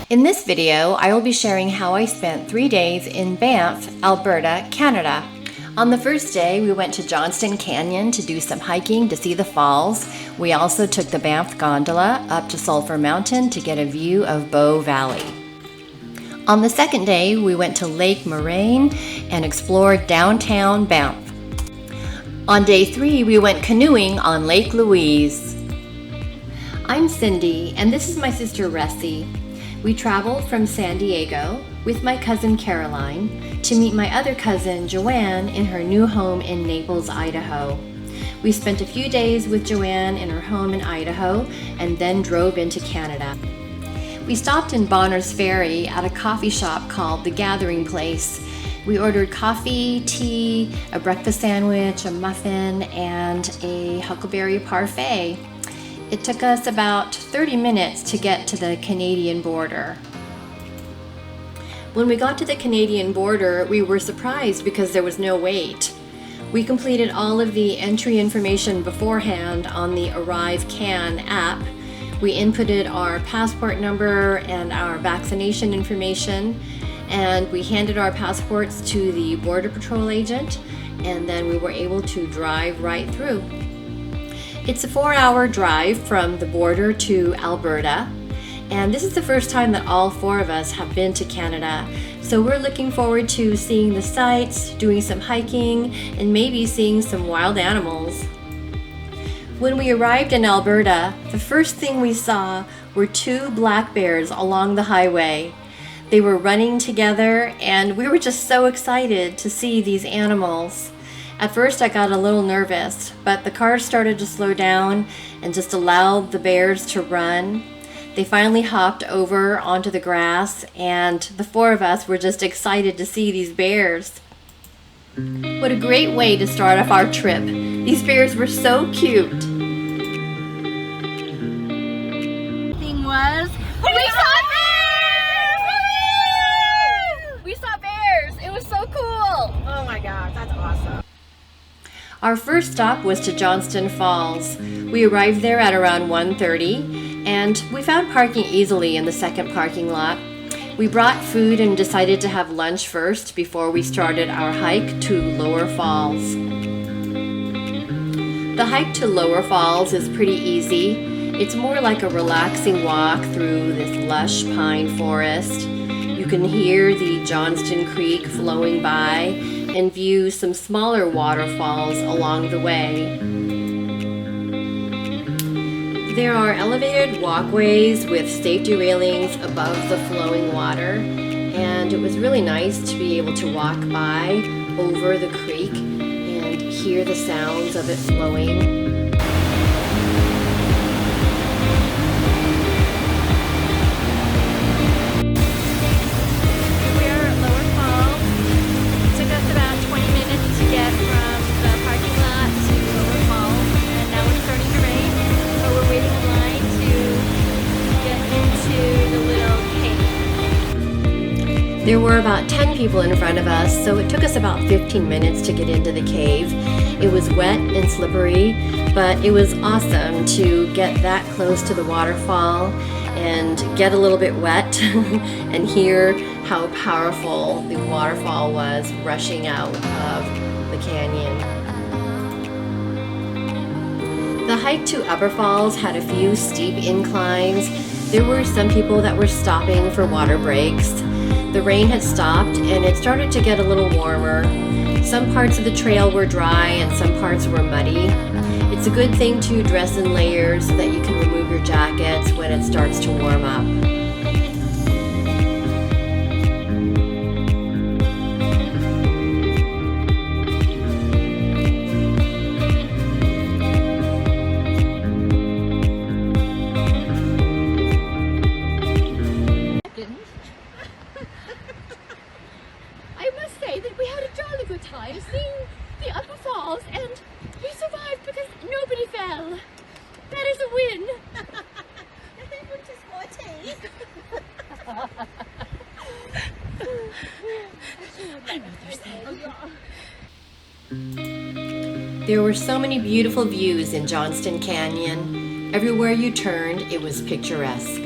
In this video, I will be sharing how I spent 3 days in Banff, Alberta, Canada. On the first day, we went to Johnston Canyon to do some hiking to see the falls. We also took the Banff Gondola up to Sulphur Mountain to get a view of Bow Valley. On the second day, we went to Lake Moraine and explored downtown Banff. On day 3, we went canoeing on Lake Louise. I'm Cindy, and this is my sister Resie. We traveled from San Diego with my cousin Caroline to meet my other cousin Joanne in her new home in Naples, Idaho. We spent a few days with Joanne in her home in Idaho and then drove into Canada. We stopped in Bonner's Ferry at a coffee shop called The Gathering Place. We ordered coffee, tea, a breakfast sandwich, a muffin, and a huckleberry parfait. It took us about 30 minutes to get to the Canadian border. When we got to the Canadian border, we were surprised because there was no wait. We completed all of the entry information beforehand on the Arrive Can app. We inputted our passport number and our vaccination information, and we handed our passports to the Border Patrol agent, and then we were able to drive right through. It's a 4-hour drive from the border to Alberta, and this is the first time that all 4 of us have been to Canada. So we're looking forward to seeing the sights, doing some hiking, and maybe seeing some wild animals. When we arrived in Alberta, the first thing we saw were 2 black bears along the highway. They were running together, and we were just so excited to see these animals. At first I got a little nervous, but the car started to slow down and just allowed the bears to run. They finally hopped over onto the grass, and the 4 of us were just excited to see these bears. What a great way to start off our trip. These bears were so cute. Thing was, we saw bears! We saw bears! It was so cool! Oh my gosh, that's awesome. Our first stop was to Johnston Falls. We arrived there at around 1:30, and we found parking easily in the second parking lot. We brought food and decided to have lunch first before we started our hike to Lower Falls. The hike to Lower Falls is pretty easy. It's more like a relaxing walk through this lush pine forest. You can hear the Johnston Creek flowing by and view some smaller waterfalls along the way. There are elevated walkways with safety railings above the flowing water, and it was really nice to be able to walk by over the creek and hear the sounds of it flowing. There were about 10 people in front of us, so it took us about 15 minutes to get into the cave. It was wet and slippery, but it was awesome to get that close to the waterfall and get a little bit wet and hear how powerful the waterfall was rushing out of the canyon. The hike to Upper Falls had a few steep inclines. There were some people that were stopping for water breaks. The rain had stopped and it started to get a little warmer. Some parts of the trail were dry and some parts were muddy. It's a good thing to dress in layers so that you can remove your jackets when it starts to warm up. Seeing the Upper Falls, and we survived because nobody fell. That is a win. There were so many beautiful views in Johnston Canyon. Everywhere you turned, it was picturesque.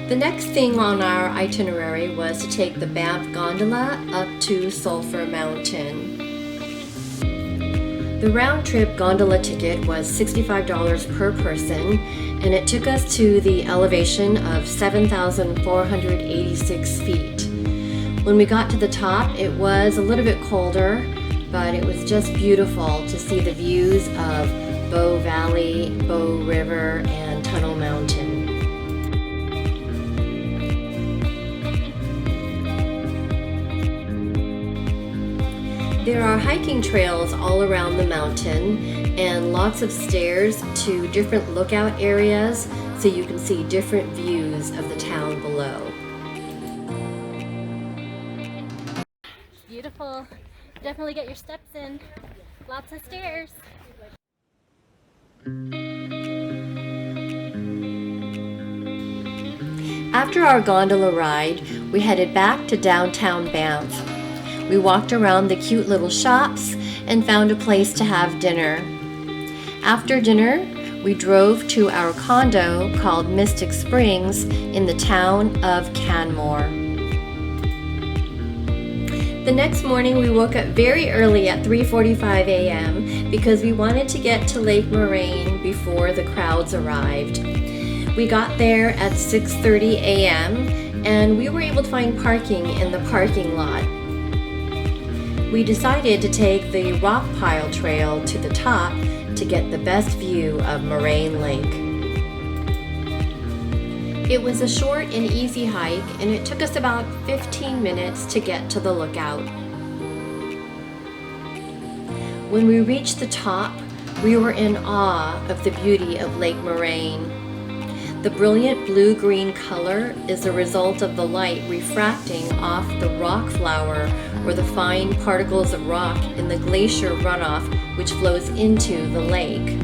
The next thing on our itinerary was to take the Banff Gondola up to Sulphur Mountain. The round-trip gondola ticket was $65 per person, and it took us to the elevation of 7,486 feet. When we got to the top, it was a little bit colder, but it was just beautiful to see the views of Bow Valley, Bow River, and Tunnel Mountain. There are hiking trails all around the mountain and lots of stairs to different lookout areas so you can see different views of the town below. Beautiful. Definitely get your steps in. Lots of stairs. After our gondola ride, we headed back to downtown Banff. We walked around the cute little shops and found a place to have dinner. After dinner, we drove to our condo called Mystic Springs in the town of Canmore. The next morning, we woke up very early at 3:45 a.m. because we wanted to get to Lake Moraine before the crowds arrived. We got there at 6:30 a.m. and we were able to find parking in the parking lot. We decided to take the Rockpile Trail to the top to get the best view of Moraine Lake. It was a short and easy hike, and it took us about 15 minutes to get to the lookout. When we reached the top, we were in awe of the beauty of Lake Moraine. The brilliant blue-green color is a result of the light refracting off the rock flour or the fine particles of rock in the glacier runoff which flows into the lake.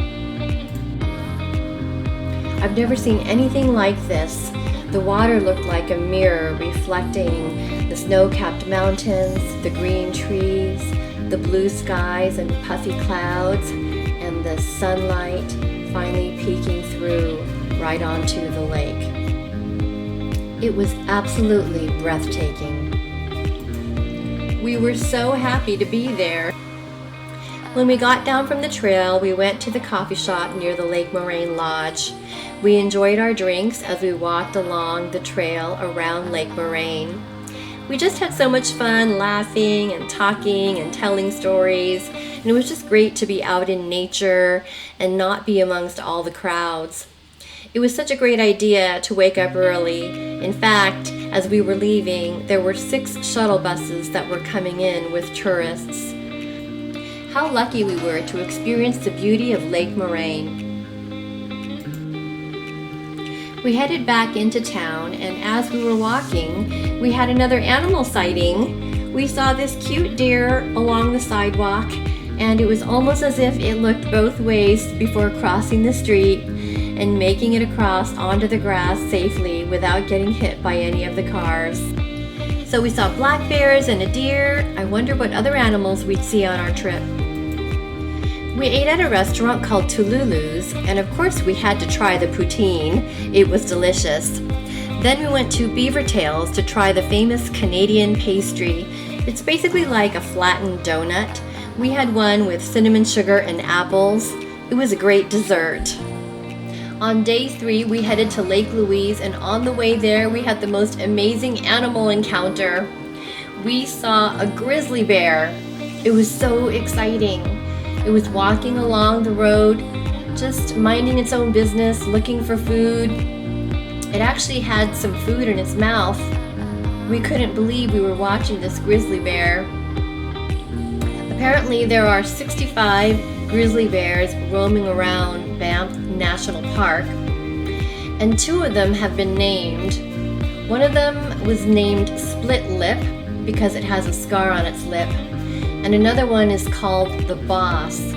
I've never seen anything like this. The water looked like a mirror reflecting the snow-capped mountains, the green trees, the blue skies and puffy clouds, and the sunlight finally peeking through right onto the lake. It was absolutely breathtaking. We were so happy to be there. When we got down from the trail, we went to the coffee shop near the Lake Moraine Lodge. We enjoyed our drinks as we walked along the trail around Lake Moraine. We just had so much fun laughing and talking and telling stories, and it was just great to be out in nature and not be amongst all the crowds. It was such a great idea to wake up early. In fact, as we were leaving, there were 6 shuttle buses that were coming in with tourists. How lucky we were to experience the beauty of Lake Moraine. We headed back into town, and as we were walking, we had another animal sighting. We saw this cute deer along the sidewalk, and it was almost as if it looked both ways before crossing the street and making it across onto the grass safely without getting hit by any of the cars. So we saw black bears and a deer. I wonder what other animals we'd see on our trip. We ate at a restaurant called Touloulous, and of course we had to try the poutine. It was delicious. Then we went to Beaver Tails to try the famous Canadian pastry. It's basically like a flattened donut. We had one with cinnamon sugar and apples. It was a great dessert. On day 3, we headed to Lake Louise, and on the way there, we had the most amazing animal encounter. We saw a grizzly bear. It was so exciting. It was walking along the road, just minding its own business, looking for food. It actually had some food in its mouth. We couldn't believe we were watching this grizzly bear. Apparently, there are 65 grizzly bears roaming around Banff National Park, and 2 of them have been named. One of them was named Split Lip because it has a scar on its lip, and another one is called the Boss.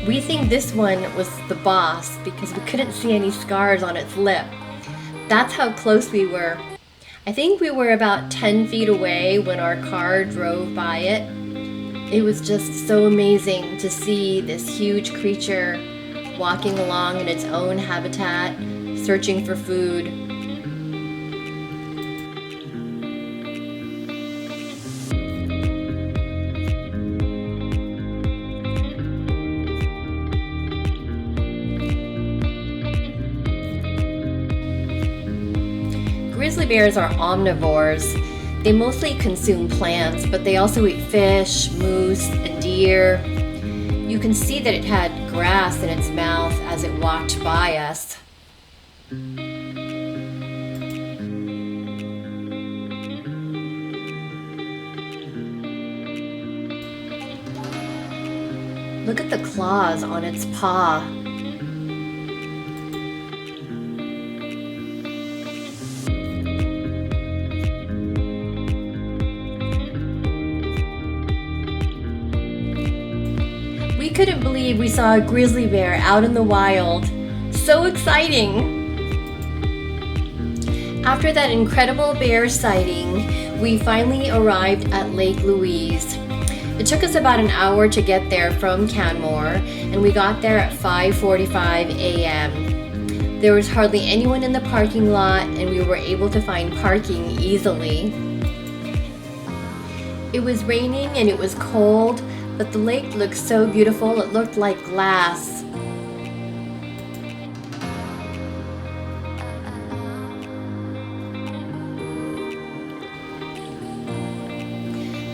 We think this one was the Boss because we couldn't see any scars on its lip. That's how close we were. I think we were about 10 feet away when our car drove by it. It was just so amazing to see this huge creature walking along in its own habitat, searching for food. grizzly bears are omnivores. They mostly consume plants, but they also eat fish, moose, and deer. You can see that it had grass in its mouth as it walked by us. Look at the claws on its paw. We couldn't believe we saw a grizzly bear out in the wild. So exciting! After that incredible bear sighting, we finally arrived at Lake Louise. It took us about an hour to get there from Canmore, and we got there at 5:45 a.m. There was hardly anyone in the parking lot, and we were able to find parking easily. It was raining and it was cold, but the lake looked so beautiful it looked like glass.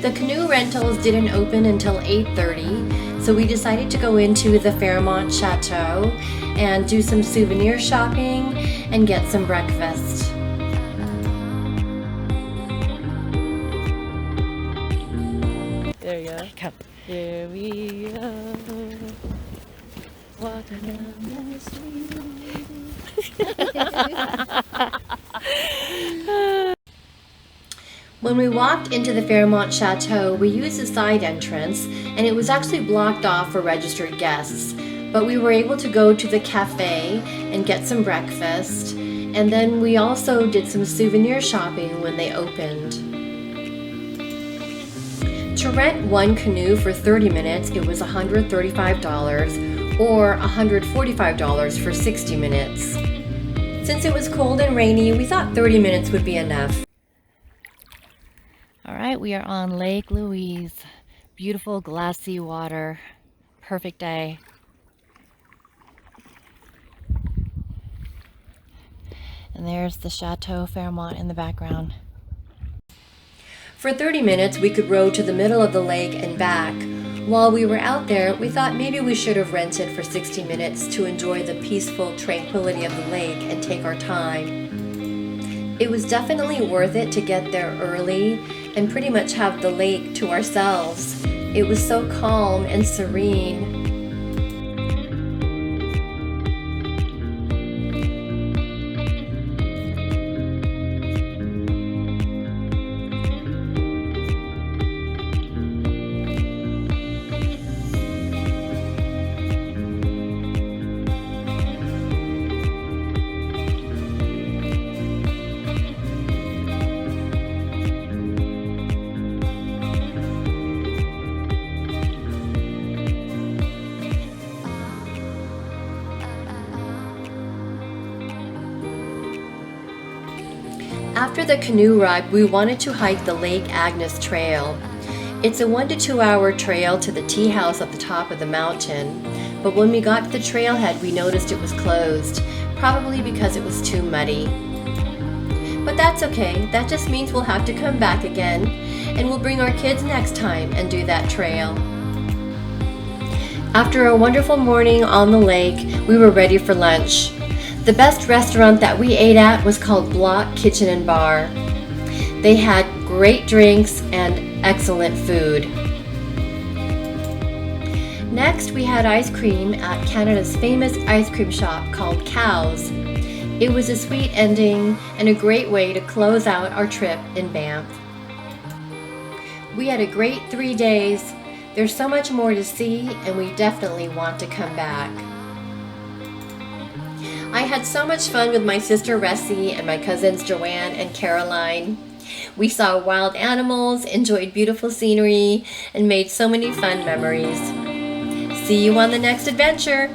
The canoe rentals didn't open until 8:30, so we decided to go into the Fairmont Chateau and do some souvenir shopping and get some breakfast. There you go. Come. Here we go. Walking down the street. When we walked into the Fairmont Chateau, we used a side entrance, and it was actually blocked off for registered guests. But we were able to go to the cafe and get some breakfast, and then we also did some souvenir shopping when they opened. To rent one canoe for 30 minutes, it was $135 or $145 for 60 minutes. Since it was cold and rainy, we thought 30 minutes would be enough. All right, we are on Lake Louise. Beautiful glassy water. Perfect day. And there's the Chateau Fairmont in the background. For 30 minutes, we could row to the middle of the lake and back. While we were out there, we thought maybe we should have rented for 60 minutes to enjoy the peaceful tranquility of the lake and take our time. It was definitely worth it to get there early and pretty much have the lake to ourselves. It was so calm and serene. After the canoe ride, we wanted to hike the Lake Agnes Trail. It's a 1 to 2 hour trail to the tea house at the top of the mountain, but when we got to the trailhead, we noticed it was closed, probably because it was too muddy. But that's okay, that just means we'll have to come back again, and we'll bring our kids next time and do that trail. After a wonderful morning on the lake, we were ready for lunch. The best restaurant that we ate at was called Block Kitchen and Bar. They had great drinks and excellent food. Next, we had ice cream at Canada's famous ice cream shop called Cow's. It was a sweet ending and a great way to close out our trip in Banff. We had a great 3 days. There's so much more to see, and we definitely want to come back. I had so much fun with my sister Resie and my cousins Joanne and Caroline. We saw wild animals, enjoyed beautiful scenery, and made so many fun memories. See you on the next adventure!